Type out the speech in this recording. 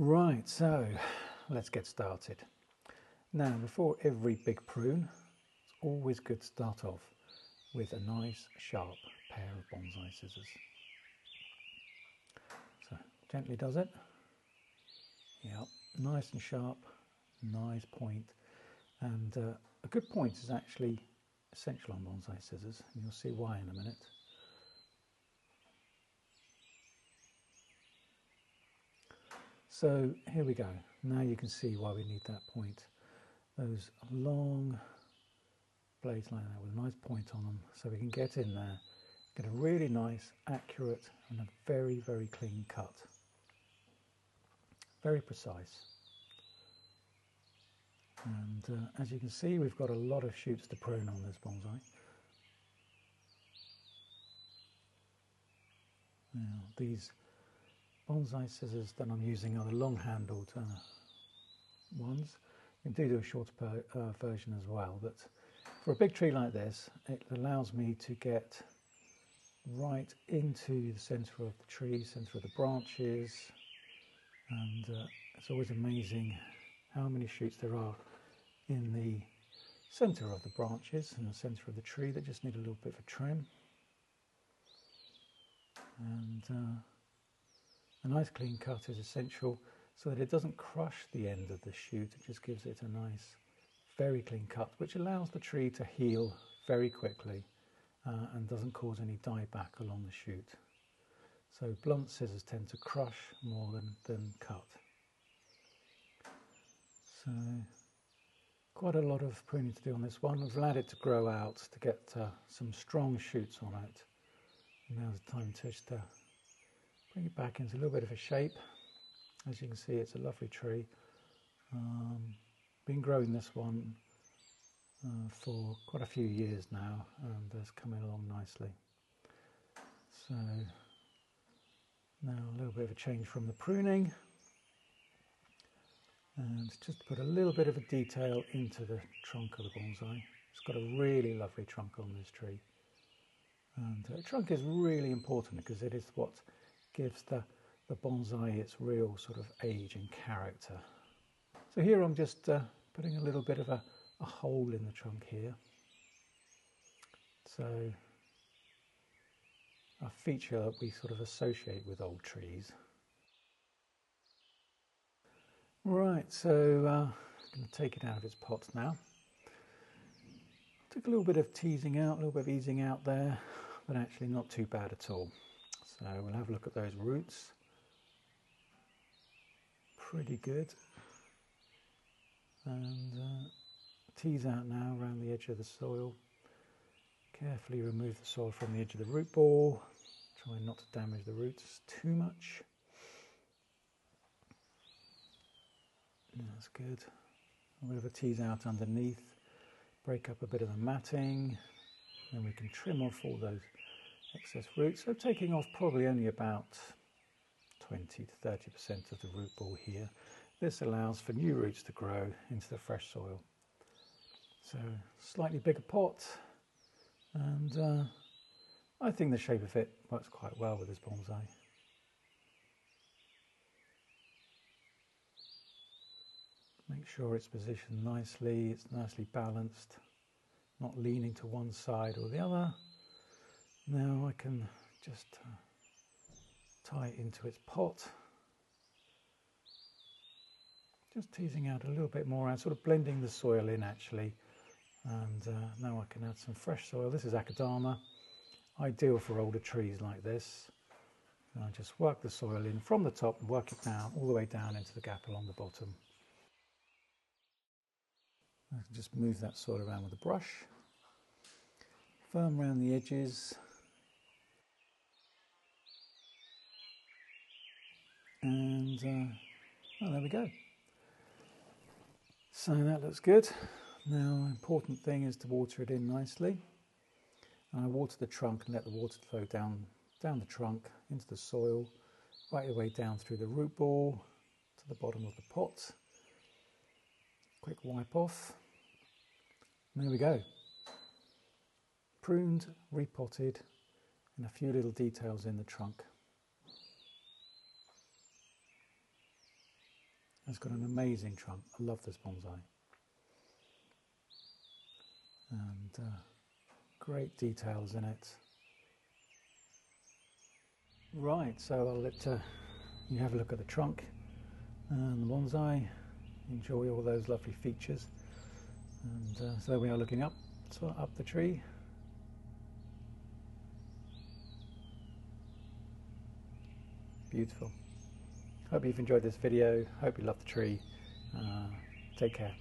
Right, so let's get started. Now, before every big prune, it's always good to start off with a nice sharp pair of bonsai scissors. So, gently does it. Yep, nice and sharp, nice point. And a good point is actually essential on bonsai scissors, and you'll see why in a minute. So here we go. Now you can see why we need that point. Those long blades like that with a nice point on them, so we can get in there, get a really nice, accurate and a very, very clean cut. Very precise. And as you can see, we've got a lot of shoots to prune on this bonsai. Now, these bonsai scissors that I'm using are the long-handled ones. You can do a shorter version as well, but for a big tree like this, it allows me to get right into the centre of the tree, centre of the branches, and it's always amazing how many shoots there are in the centre of the branches and the centre of the tree that just need a little bit of a trim. And a nice clean cut is essential so that it doesn't crush the end of the shoot. It just gives it a nice, very clean cut, which allows the tree to heal very quickly and doesn't cause any dieback along the shoot. So blunt scissors tend to crush more than cut. So quite a lot of pruning to do on this one. We've allowed it to grow out to get some strong shoots on it. And now's the time to just bring it back into a little bit of a shape. As you can see, it's a lovely tree. Been growing this one for quite a few years now, and it's coming along nicely. So now a little bit of a change from the pruning, and just put a little bit of a detail into the trunk of the bonsai. It's got a really lovely trunk on this tree, and the trunk is really important because it is what gives the bonsai its real sort of age and character. So here I'm just putting a little bit of a hole in the trunk here. So a feature that we sort of associate with old trees. Right, so I'm going to take it out of its pot now. Took a little bit of teasing out, a little bit of easing out there, but actually not too bad at all. So we'll have a look at those roots. Pretty good. And tease out now around the edge of the soil. Carefully remove the soil from the edge of the root ball. Try not to damage the roots too much. That's good. A bit of a tease out underneath. Break up a bit of the matting. Then we can trim off all those excess roots. So taking off probably only about 20 to 30% of the root ball here. This allows for new roots to grow into the fresh soil. So slightly bigger pot, and I think the shape of it works quite well with this bonsai. Make sure it's positioned nicely, it's nicely balanced, not leaning to one side or the other. Now I can just tie it into its pot. Just teasing out a little bit more and sort of blending the soil in actually. And now I can add some fresh soil. This is Akadama, ideal for older trees like this. And I just work the soil in from the top and work it down, all the way down into the gap along the bottom. I can just move that soil around with a brush. Firm around the edges. And well, there we go. So that looks good. Now, important thing is to water it in nicely. And I water the trunk and let the water flow down the trunk into the soil, right the way down through the root ball to the bottom of the pot. Quick wipe off. And there we go. Pruned, repotted, and a few little details in the trunk. It's got an amazing trunk. I love this bonsai. And great details in it. Right, so I'll let you have a look at the trunk and the bonsai, enjoy all those lovely features. And so there we are looking up the tree. Beautiful. Hope you've enjoyed this video, hope you love the tree. Take care.